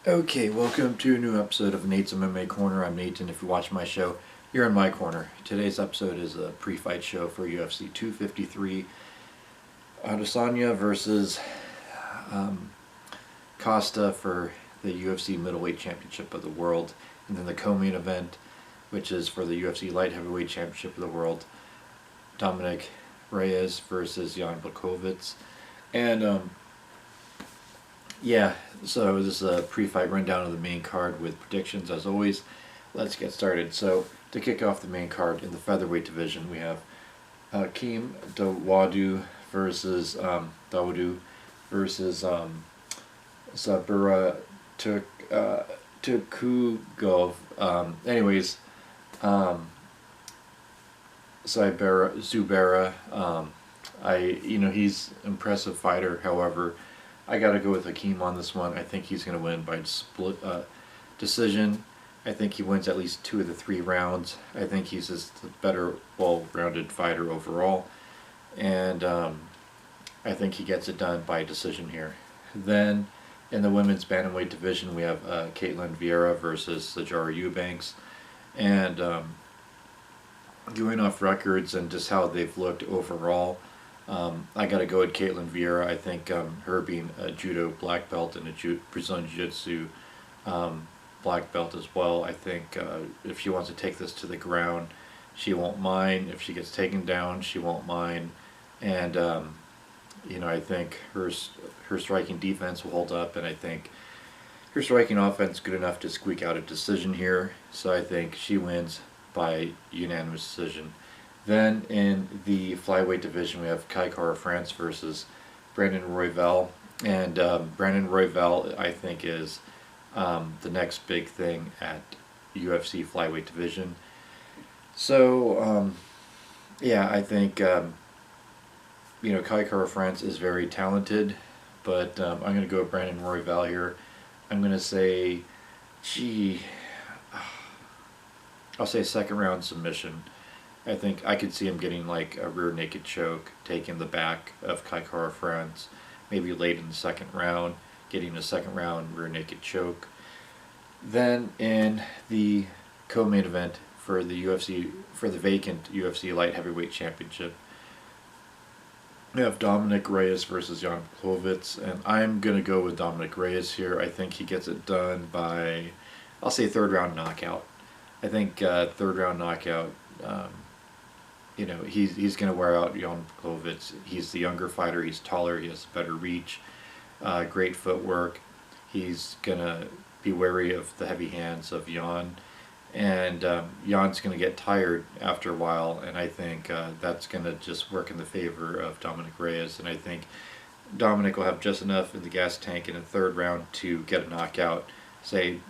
Okay, welcome to a new episode of Nate's MMA Corner. I'm Nate, and if you watch my show, you're in my corner. Today's episode is a pre-fight show for UFC 253. Adesanya versus Costa for the UFC Middleweight Championship of the World. And then the co-main event, which is for the UFC Light Heavyweight Championship of the World, Dominic Reyes versus Jan Blachowicz. And yeah, so this is a pre-fight rundown of the main card with predictions as always. Let's get started. So to kick off the main card in the featherweight division, we have Keem Dawodu versus Zabura Tukugov. Zubera. He's an impressive fighter. However, I gotta go with Hakeem on this one. I think he's gonna win by split decision. I think he wins at least 2 of the 3 rounds. I think he's just a better, well-rounded fighter overall, and I think he gets it done by decision here. Then, in the women's bantamweight division, we have Caitlin Vieira versus Sijara Eubanks, and going off records and just how they've looked overall, I got to go with Caitlin Vieira. I think her being a judo black belt and a Brazilian Jiu-Jitsu black belt as well, I think if she wants to take this to the ground, she won't mind. If she gets taken down, she won't mind. And I think her striking defense will hold up, and I think her striking offense is good enough to squeak out a decision here. So I think she wins by unanimous decision. Then in the flyweight division, we have Kai Kara-France versus Brandon Royval. And Brandon Royval, I think, is the next big thing at UFC flyweight division. So, I think, Kai Kara-France is very talented, but I'm going to go with Brandon Royval here. I'm going to say, I'll say second round submission. I think I could see him getting like a rear naked choke, taking the back of Kai Kara-France, maybe late in the second round, getting a second round rear naked choke. Then in the co-main event for the vacant UFC Light Heavyweight Championship, we have Dominic Reyes versus Jan Blachowicz, and I'm going to go with Dominic Reyes here. I think he gets it done by, I'll say, third round knockout. I think third round knockout. He's going to wear out Jan Blachowicz. He's the younger fighter. He's taller. He has better reach. Great footwork. He's going to be wary of the heavy hands of Jan. And Jan's going to get tired after a while, and I think that's going to just work in the favor of Dominic Reyes. And I think Dominic will have just enough in the gas tank in the third round to get a knockout, say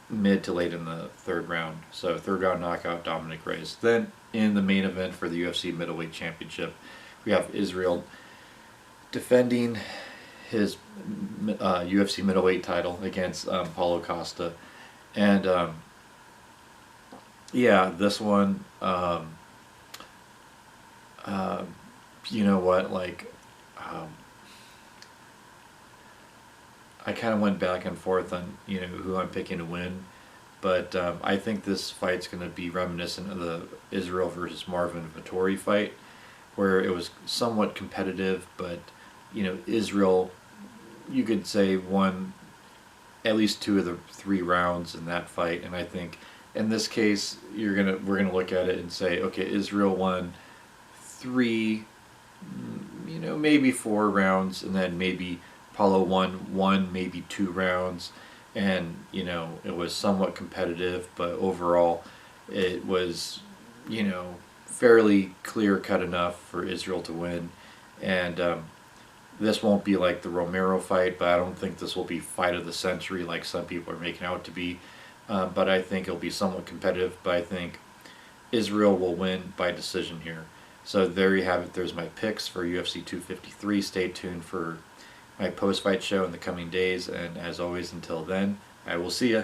mid to late in the third round. So third round knockout, Dominic Reyes. Then in the main event for the UFC Middleweight Championship, we have Israel defending his UFC middleweight title against Paulo Costa. And this one, I kind of went back and forth on who I'm picking to win, but I think this fight's going to be reminiscent of the Israel versus Marvin Vettori fight, where it was somewhat competitive, but Israel, you could say, won at least 2 of the 3 rounds in that fight, and I think in this case we're gonna look at it and say, okay, Israel won 3, maybe 4 rounds, and then maybe Paulo won 1, maybe 2 rounds, and it was somewhat competitive, but overall it was fairly clear cut enough for Israel to win. And this won't be like the Romero fight, but I don't think this will be fight of the century like some people are making out to be. But I think it'll be somewhat competitive, but I think Israel will win by decision here. So there you have it. There's my picks for UFC 253. Stay tuned for my post-fight show in the coming days, and as always, until then, I will see ya.